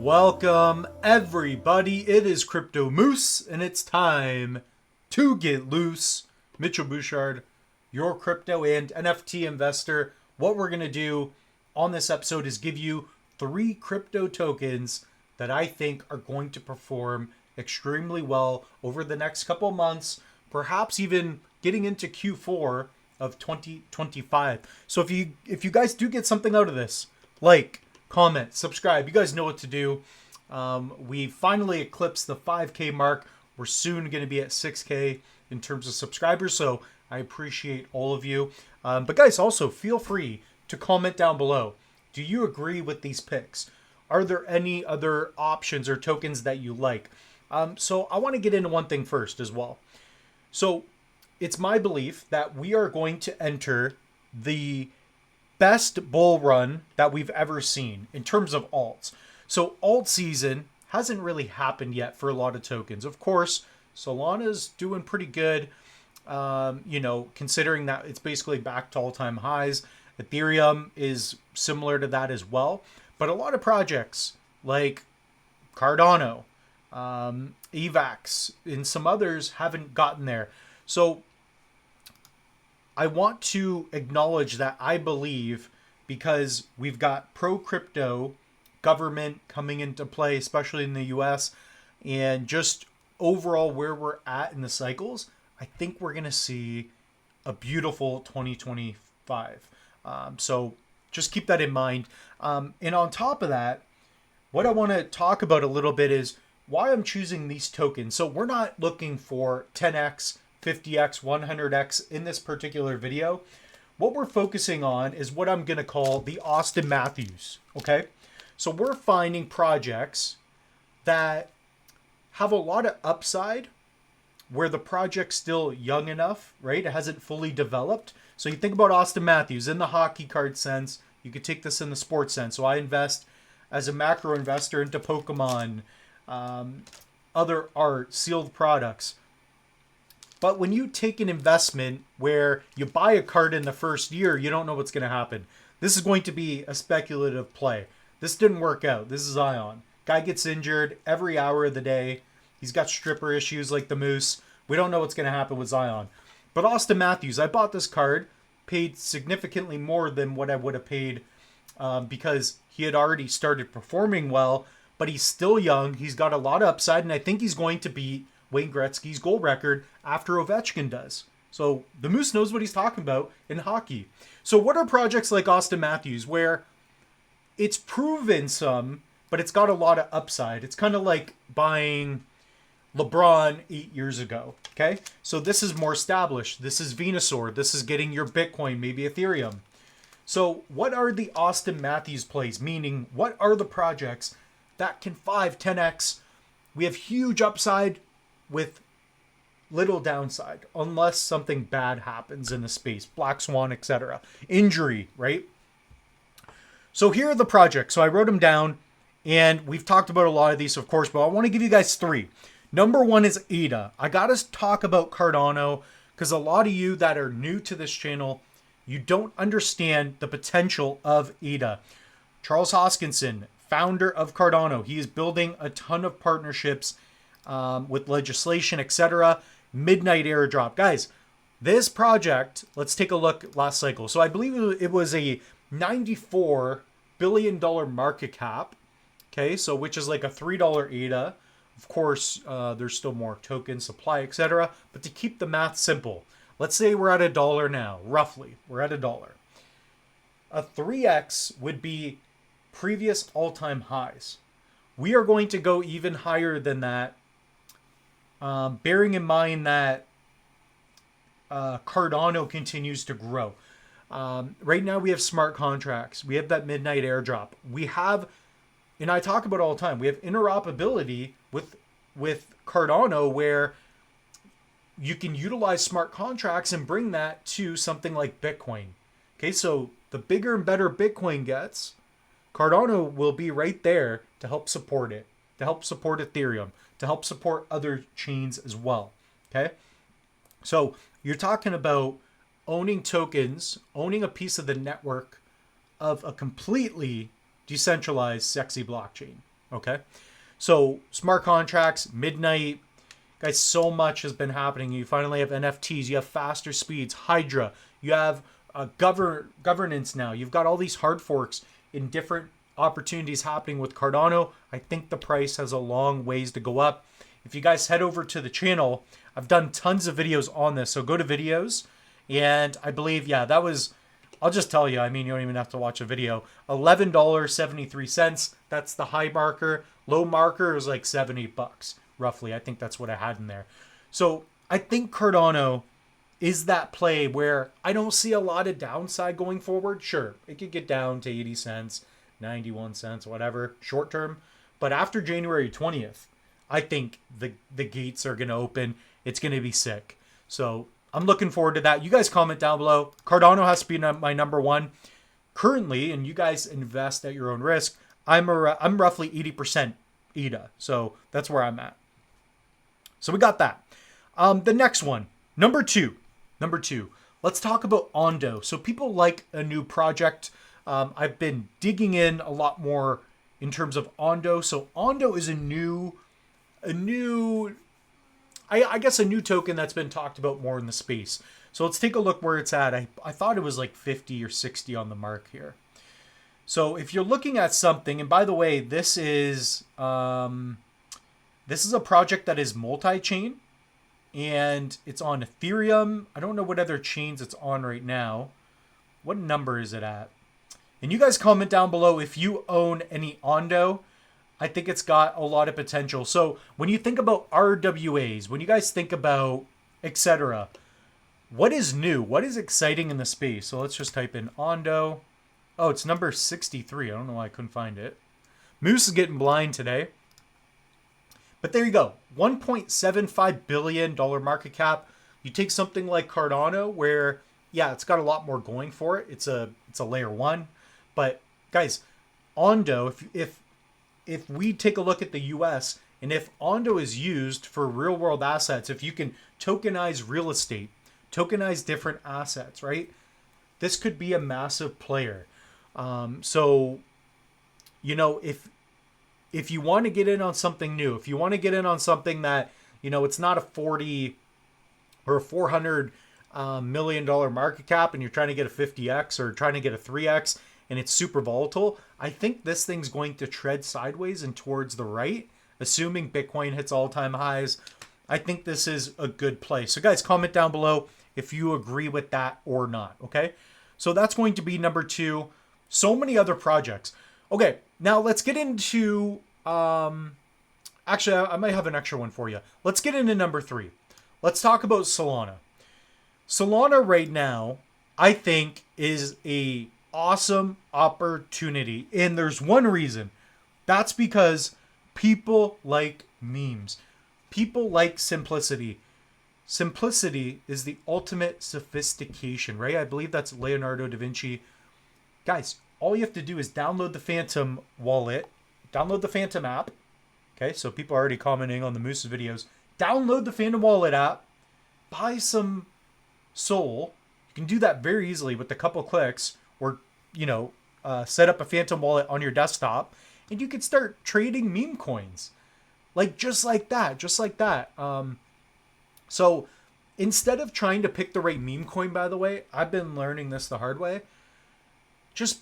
Welcome everybody, it is Crypto Moose and it's time to get loose. Mitchell Bouchard, your crypto and NFT investor. What we're going to do on this episode is give you 3 crypto tokens that I think are going to perform extremely well over the next couple months, perhaps even getting into Q4 of 2025. So if you guys do get something out of this, like, comment, subscribe. You guys know what to do. We finally eclipsed the 5K mark. We're soon going to be at 6K in terms of subscribers, so I appreciate all of you. But guys, also feel free to comment down below. Do you agree with these picks? Are there any other options or tokens that you like? So I want to get into one thing first as well. So it's my belief that we are going to enter the best bull run that we've ever seen in terms of alts. So alt season hasn't really happened yet for a lot of tokens. Of course, Solana's doing pretty good, considering that it's basically back to all-time highs. Ethereum is similar to that as well. But a lot of projects like Cardano, AVAX, and some others haven't gotten there. So I want to acknowledge that I believe, because we've got pro-crypto government coming into play, especially in the US, and just overall where we're at in the cycles, I think we're going to see a beautiful 2025. So just keep that in mind. And on top of that, what I want to talk about a little bit is why I'm choosing these tokens. So we're not looking for 10x, 50x, 100x in this particular video. What we're focusing on is what I'm going to call the Austin Matthews, okay? So we're finding projects that have a lot of upside where the project's still young enough, right? It hasn't fully developed. So you think about Austin Matthews in the hockey card sense. You could take this in the sports sense. So I invest as a macro investor into Pokemon, other art, sealed products. But when you take an investment where you buy a card in the first year, you don't know what's going to happen. This is going to be a speculative play. This didn't work out. This is Ion. Guy gets injured every hour of the day. He's got stripper issues like the Moose. We don't know what's going to happen with Zion. But Austin Matthews, I bought this card, paid significantly more than what I would have paid because he had already started performing well, but he's still young. He's got a lot of upside, and I think he's going to beat Wayne Gretzky's goal record after Ovechkin does. So the Moose knows what he's talking about in hockey. So what are projects like Austin Matthews where it's proven some, but it's got a lot of upside? It's kind of like buying LeBron 8 years ago, okay? So this is more established. This is Venusaur. This is getting your Bitcoin, maybe Ethereum. So what are the Austin Matthews plays? Meaning, what are the projects that can 5, 10x? We have huge upside with little downside, unless something bad happens in the space, black swan, etc. Injury, right? So here are the projects. So I wrote them down, and we've talked about a lot of these, of course, but I want to give you guys 3. Number 1 is ADA. I got to talk about Cardano because a lot of you that are new to this channel, you don't understand the potential of ADA. Charles Hoskinson, founder of Cardano, he is building a ton of partnerships with legislation, etc. Midnight airdrop. Guys, this project, let's take a look last cycle. So I believe it was a $94 billion market cap. Okay, so which is like a $3 ADA. Of course, there's still more token supply, etc. But to keep the math simple, let's say we're at $1 now, roughly. We're at $1. A 3x would be previous all-time highs. We are going to go even higher than that. Bearing in mind that Cardano continues to grow. Right now we have smart contracts. We have that midnight airdrop. We have, and I talk about it all the time, we have interoperability with Cardano where you can utilize smart contracts and bring that to something like Bitcoin. Okay, so the bigger and better Bitcoin gets, Cardano will be right there to help support it, to help support Ethereum, to help support other chains as well. Okay, so you're talking about owning tokens, owning a piece of the network of a completely decentralized, sexy blockchain. Okay. So smart contracts, midnight, guys, so much has been happening. You finally have NFTs, you have faster speeds, Hydra, you have governance now. You've got all these hard forks in different opportunities happening with Cardano. I think the price has a long ways to go up. If you guys head over to the channel, I've done tons of videos on this. So go to videos. And I believe, yeah, that was, I'll just tell you, I mean, you don't even have to watch a video. $11.73. That's the high marker. Low marker is like $70 roughly. I think that's what I had in there. So I think Cardano is that play where I don't see a lot of downside going forward. Sure, it could get down to 80 cents, 91 cents, whatever, short term. But after January 20th, I think the gates are going to open. It's going to be sick. So I'm looking forward to that. You guys comment down below. Cardano has to be my number one. Currently, and you guys invest at your own risk, I'm roughly 80% ADA. So that's where I'm at. So we got that. The next one, number two. Let's talk about Ondo. So people like a new project. I've been digging in a lot more in terms of Ondo. So Ondo is a new token that's been talked about more in the space. So let's take a look where it's at. I thought it was like 50 or 60 on the mark here. So if you're looking at something, and by the way, this is a project that is multi-chain, and it's on Ethereum. I don't know what other chains it's on right now. What number is it at? And you guys comment down below if you own any Ondo. I think it's got a lot of potential. So when you think about RWAs, when you guys think about etc., what is new? What is exciting in the space? So let's just type in Ondo. Oh, it's number 63. I don't know why I couldn't find it. Moose is getting blind today. But there you go. $1.75 billion market cap. You take something like Cardano where, yeah, it's got a lot more going for it. It's a layer one. But guys, Ondo, if we take a look at the US, and if Ondo is used for real world assets, if you can tokenize real estate, tokenize different assets, right? This could be a massive player. So, you know, if you want to get in on something new, if you want to get in on something that, you know, it's not a 40 or a $400 million market cap and you're trying to get a 50x or trying to get a 3x and it's super volatile, I think this thing's going to tread sideways and towards the right, assuming Bitcoin hits all-time highs. I think this is a good play. So guys, comment down below if you agree with that or not, okay? So that's going to be number two. So many other projects. Okay, now let's get into, actually, I might have an extra one for you. Let's get into number three. Let's talk about Solana. Solana right now, I think, is a awesome opportunity. And there's one reason. That's because people like memes. People like simplicity. Simplicity is the ultimate sophistication, right? I believe that's Leonardo da Vinci. Guys, all you have to do is download the Phantom wallet, download the Phantom app. Okay, so people are already commenting on the Moose's videos. Download the Phantom wallet app, buy some Sol. You can do that very easily with a couple clicks, or, you know, set up a Phantom wallet on your desktop, and you can start trading meme coins. Like, just like that. So instead of trying to pick the right meme coin, by the way, I've been learning this the hard way. Just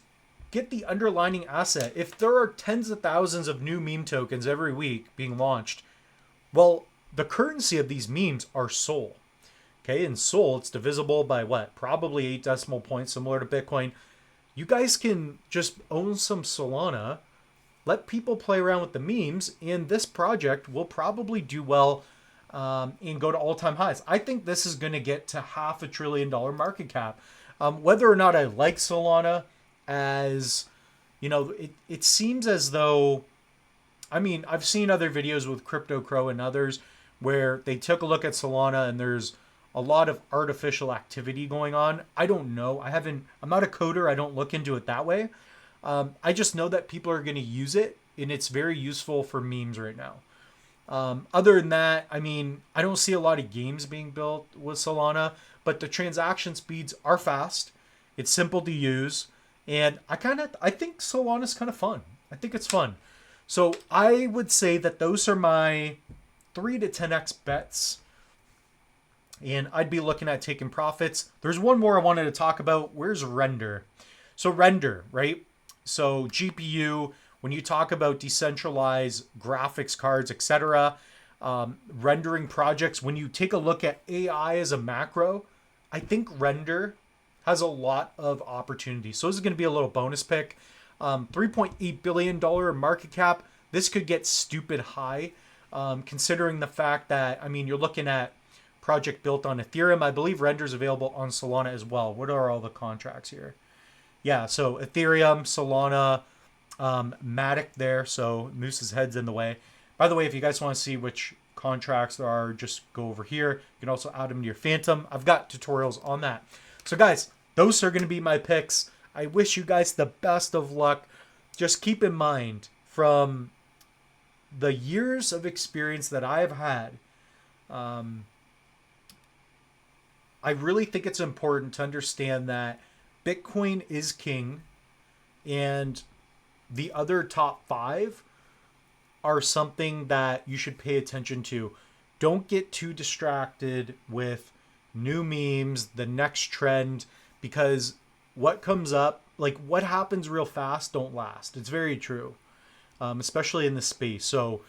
get the underlying asset. If there are tens of thousands of new meme tokens every week being launched, well, the currency of these memes are Sol. Okay, in Sol, it's divisible by what? Probably 8 decimal points, similar to Bitcoin. You guys can just own some Solana, let people play around with the memes, and this project will probably do well and go to all-time highs. I think this is going to get to $500 billion market cap. Whether or not I like Solana, as you know, it seems as though, I mean, I've seen other videos with Crypto Crow and others where they took a look at Solana and there's a lot of artificial activity going on. I don't know. I'm not a coder. I don't look into it that way. I just know that people are going to use it and it's very useful for memes right now. Other than that, I mean, I don't see a lot of games being built with Solana, but the transaction speeds are fast. It's simple to use. And I think Solana's kind of fun. I think it's fun. So I would say that those are my 3 to 10x bets. And I'd be looking at taking profits. There's one more I wanted to talk about. Where's RNDER? So RNDER, right? So GPU, when you talk about decentralized graphics cards, etc., rendering projects, when you take a look at AI as a macro, I think RNDER has a lot of opportunity. So this is going to be a little bonus pick. $3.8 billion market cap. This could get stupid high, considering the fact that, I mean, you're looking at project built on Ethereum. I believe RNDER is available on Solana as well. What are all the contracts here? Yeah, so Ethereum, Solana, Matic there. So Moose's head's in the way. By the way, if you guys want to see which contracts there are, just go over here. You can also add them to your Phantom. I've got tutorials on that. So guys, those are going to be my picks. I wish you guys the best of luck. Just keep in mind, from the years of experience that I've had, I really think it's important to understand that Bitcoin is king, and the other top 5 are something that you should pay attention to. Don't get too distracted with new memes, the next trend, because what comes up, like what happens real fast, don't last. It's very true, especially in this space. So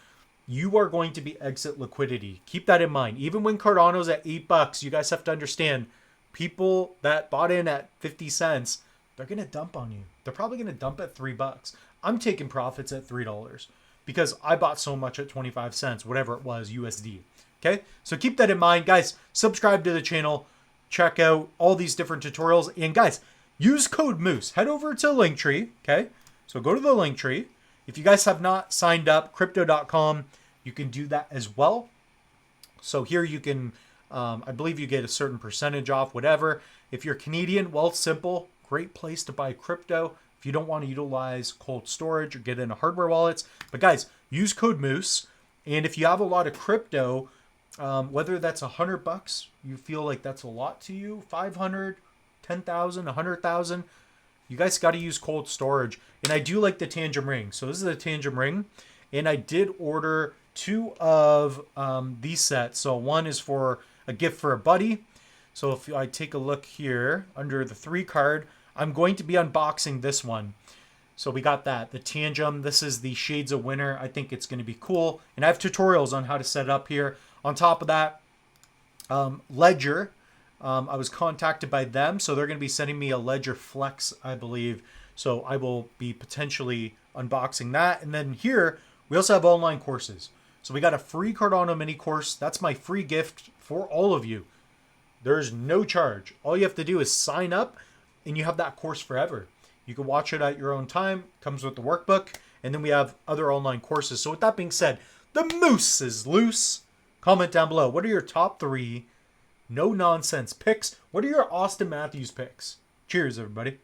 you are going to be exit liquidity. Keep that in mind. Even when Cardano's at $8, you guys have to understand, people that bought in at 50 cents, they're going to dump on you. They're probably going to dump at $3. I'm taking profits at $3 because I bought so much at 25 cents, whatever it was, USD. Okay, so keep that in mind, guys. Subscribe to the channel. Check out all these different tutorials. And guys, use code Moose. Head over to Linktree. Okay, so go to the Linktree. If you guys have not signed up, crypto.com, you can do that as well. So here you can, I believe you get a certain percentage off, whatever. If you're Canadian, well, simple, great place to buy crypto. If you don't want to utilize cold storage or get into hardware wallets. But guys, use code Moose. And if you have a lot of crypto, whether that's $100, you feel like that's a lot to you, 500, 10,000, 100,000, you guys got to use cold storage. And I do like the Tangent Ring. So this is the Tangent Ring. And I did order 2 of these sets. So one is for a gift for a buddy. So if I take a look here under the 3 card, I'm going to be unboxing this one. So we got that, the Tangent. This is the Shades of Winter. I think it's going to be cool. And I have tutorials on how to set it up here. On top of that, Ledger. I was contacted by them, so they're going to be sending me a Ledger Flex, I believe. So I will be potentially unboxing that. And then here, we also have online courses. So we got a free Cardano mini course. That's my free gift for all of you. There's no charge. All you have to do is sign up, and you have that course forever. You can watch it at your own time. Comes with the workbook. And then we have other online courses. So with that being said, the Moose is loose. Comment down below. What are your top 3 no-nonsense picks? What are your Austin Matthews picks? Cheers, everybody.